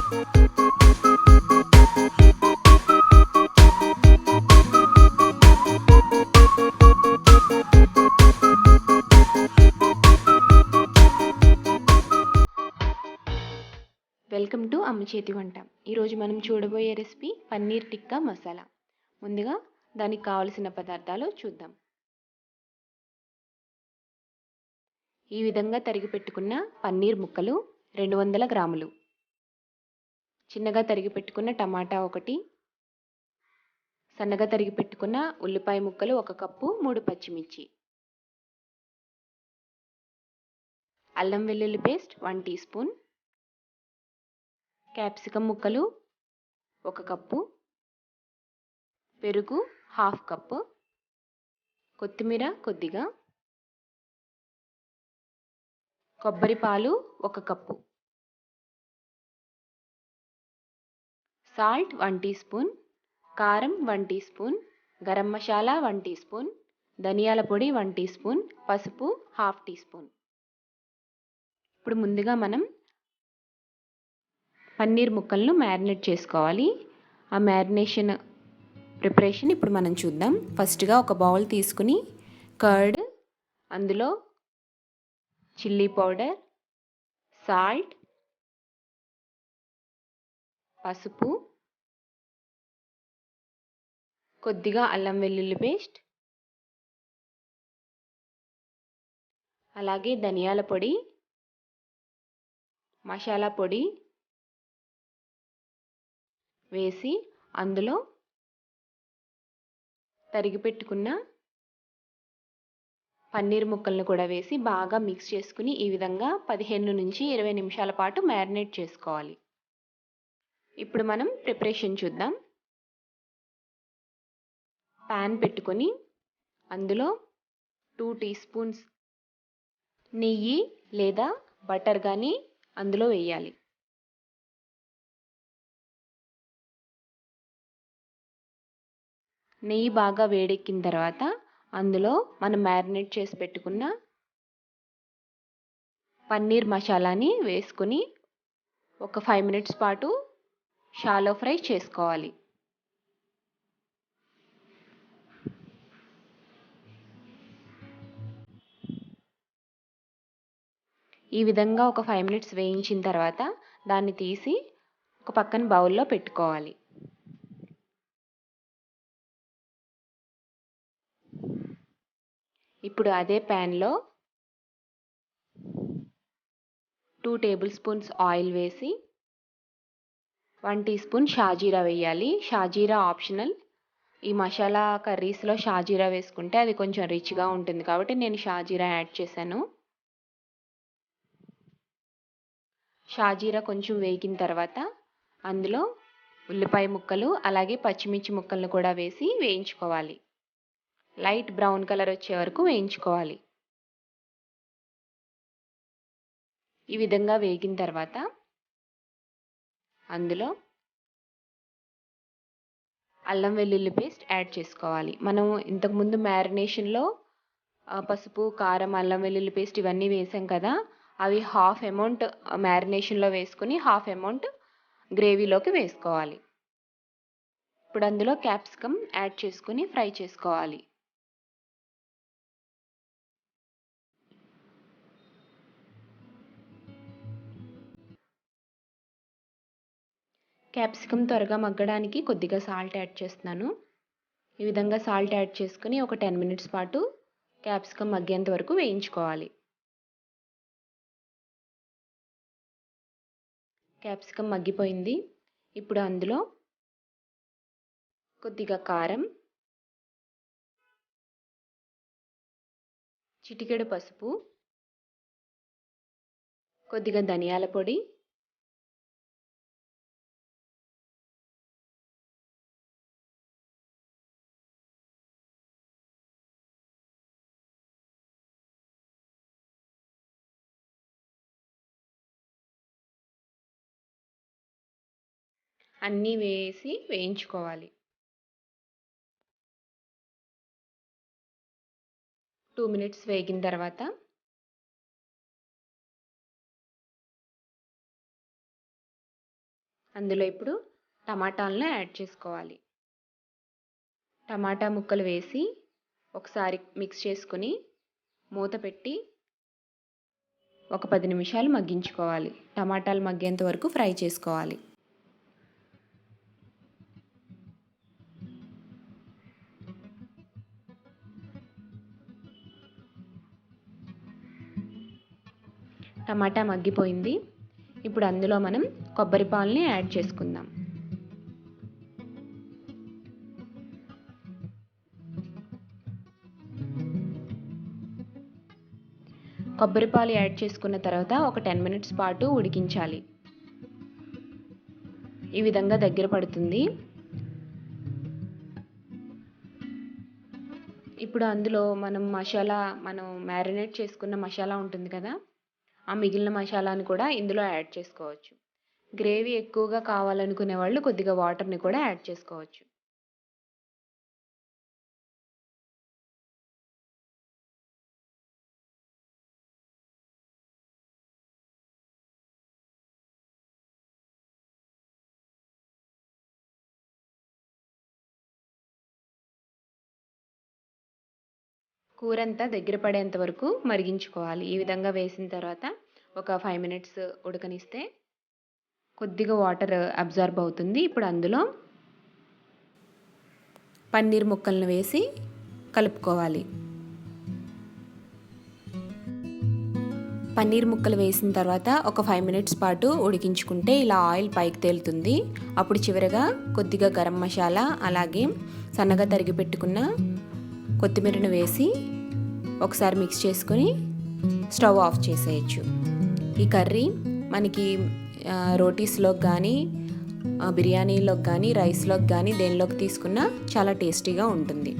Welcome to అమ్మ చేతి వంట. ఈరోజు మనం చూడబోయే రెసిపీ పన్నీర్ టిక్కా మసాలా. ముందుగా దానికి కావలసిన పదార్థాలు చూద్దాం. ఈ విధంగా తరిగి పెట్టుకున్న పన్నీర్ ముక్కలు 200 గ్రాములు, చిన్నగా తరిగి పెట్టుకున్న టమాటా 1, సన్నగా తరిగి పెట్టుకున్న ఉల్లిపాయ ముక్కలు 1 కప్పు, 3 పచ్చిమిర్చి, అల్లం వెల్లుల్లి పేస్ట్ 1 టీ స్పూన్, క్యాప్సికమ్ ముక్కలు 1 కప్పు, పెరుగు 1/2 కప్పు, కొత్తిమీర కొద్దిగా, కొబ్బరి పాలు 1 కప్పు, సాల్ట్ 1 టీ స్పూన్, కారం 1 teaspoon, garam masala 1 teaspoon, ధనియాల పొడి 1 టీ స్పూన్, పసుపు 1/2 టీ స్పూన్. ఇప్పుడు ముందుగా మనం పన్నీర్ ముక్కలను మ్యారినేట్ చేసుకోవాలి. ఆ మ్యారినేషన్ ప్రిపరేషన్ ఇప్పుడు మనం చూద్దాం. ఫస్ట్గా ఒక బౌల్ తీసుకుని కర్డ్, అందులో చిల్లీ పౌడర్, సాల్ట్, పసుపు, కొద్దిగా అల్లం వెల్లుల్లి పేస్ట్, అలాగే ధనియాల పొడి, మసాలా పొడి వేసి అందులో తరిగి పెట్టుకున్న పన్నీర్ ముక్కలను కూడా వేసి బాగా మిక్స్ చేసుకుని ఈ విధంగా 15 నుంచి 20 నిమిషాల పాటు మ్యారినేట్ చేసుకోవాలి. ఇప్పుడు మనం ప్రిపరేషన్ చూద్దాం. పాన్ పెట్టుకొని అందులో 2 టీ స్పూన్స్ నెయ్యి లేదా బటర్ కానీ అందులో వేయాలి. నెయ్యి బాగా వేడెక్కిన తర్వాత అందులో మనం మ్యారినేట్ చేసి పెట్టుకున్న పన్నీర్ మసాలాని వేసుకొని ఒక 5 మినిట్స్ పాటు షాలో ఫ్రై చేసుకోవాలి. ఈ విధంగా ఒక 5 మినిట్స్ వేయించిన తర్వాత దాన్ని తీసి ఒక పక్కన బౌల్లో పెట్టుకోవాలి. ఇప్పుడు అదే ప్యాన్లో 2 టేబుల్ స్పూన్స్ ఆయిల్ వేసి 1 టీ స్పూన్ షాజీరా వేయాలి. షాజీరా ఆప్షనల్. ఈ మసాలా కర్రీస్లో షాజీరా వేసుకుంటే అది కొంచెం రిచ్గా ఉంటుంది కాబట్టి నేను షాజీరా యాడ్ చేశాను. షాజీరా కొంచెం వేగిన తర్వాత అందులో ఉల్లిపాయ ముక్కలు అలాగే పచ్చిమిర్చి ముక్కలను కూడా వేసి వేయించుకోవాలి. లైట్ బ్రౌన్ కలర్ వచ్చే వరకు వేయించుకోవాలి. ఈ విధంగా వేగిన తర్వాత అందులో అల్లం వెల్లుల్లి పేస్ట్ యాడ్ చేసుకోవాలి. మనం ఇంతకుముందు మ్యారినేషన్లో పసుపు, కారం, అల్లం వెల్లుల్లి పేస్ట్ ఇవన్నీ వేసాం కదా, అవి హాఫ్ అమౌంట్ మ్యారినేషన్లో వేసుకుని హాఫ్ అమౌంట్ గ్రేవీలోకి వేసుకోవాలి. ఇప్పుడు అందులో క్యాప్సికమ్ యాడ్ చేసుకుని ఫ్రై చేసుకోవాలి. క్యాప్సికమ్ త్వరగా మగ్గడానికి కొద్దిగా సాల్ట్ యాడ్ చేస్తున్నాను. ఈ విధంగా సాల్ట్ యాడ్ చేసుకుని ఒక 10 మినిట్స్ పాటు క్యాప్సికమ్ మగ్గేంత వరకు వేయించుకోవాలి. క్యాప్సికమ్ మగ్గిపోయింది. ఇప్పుడు అందులో కొద్దిగా కారం, చిటికెడు పసుపు, కొద్దిగా ధనియాల పొడి, అన్నీ వేసి వేయించుకోవాలి. 2 మినిట్స్ వేగిన తర్వాత అందులో ఇప్పుడు టమాటాలను యాడ్ చేసుకోవాలి. టమాటా ముక్కలు వేసి ఒకసారి మిక్స్ చేసుకొని మూత పెట్టి ఒక 10 నిమిషాలు మగ్గించుకోవాలి. టమాటాలు మగ్గేంత వరకు ఫ్రై చేసుకోవాలి. టమాటా మగ్గిపోయింది. ఇప్పుడు అందులో మనం కొబ్బరి పాలని యాడ్ చేసుకుందాం. కొబ్బరి పాలు యాడ్ చేసుకున్న తర్వాత ఒక 10 మినిట్స్ పాటు ఉడికించాలి. ఈ విధంగా దగ్గర పడుతుంది. ఇప్పుడు అందులో మనం మ్యారినేట్ చేసుకున్న మసాలా ఉంటుంది కదా, ఆ మిగిలిన మసాలాను కూడా ఇందులో యాడ్ చేసుకోవచ్చు. గ్రేవీ ఎక్కువగా కావాలనుకునే వాళ్ళు కొద్దిగా వాటర్ని కూడా యాడ్ చేసుకోవచ్చు. కూరంతా దగ్గర పడేంత వరకు మరిగించుకోవాలి. ఈ విధంగా వేసిన తర్వాత ఒక 5 మినిట్స్ ఉడకనిస్తే కొద్దిగా వాటర్ అబ్జార్బ్ అవుతుంది. ఇప్పుడు అందులో పన్నీర్ ముక్కలను వేసి కలుపుకోవాలి. పన్నీర్ ముక్కలు వేసిన తర్వాత ఒక 5 మినిట్స్ పాటు ఉడికించుకుంటే ఇలా ఆయిల్ పైకి తేలుతుంది. అప్పుడు చివరగా కొద్దిగా గరం మసాలా అలాగే సన్నగా తరిగి పెట్టుకున్న కొత్తిమీరను వేసి ఒకసారి మిక్స్ చేసుకొని స్టవ్ ఆఫ్ చేసేయచ్చు. ఈ కర్రీ మనకి రోటీస్లోకి కానీ బిర్యానీలోకి కానీ రైస్లోకి కానీ దేనిలోకి తీసుకున్నా చాలా టేస్టీగా ఉంటుంది.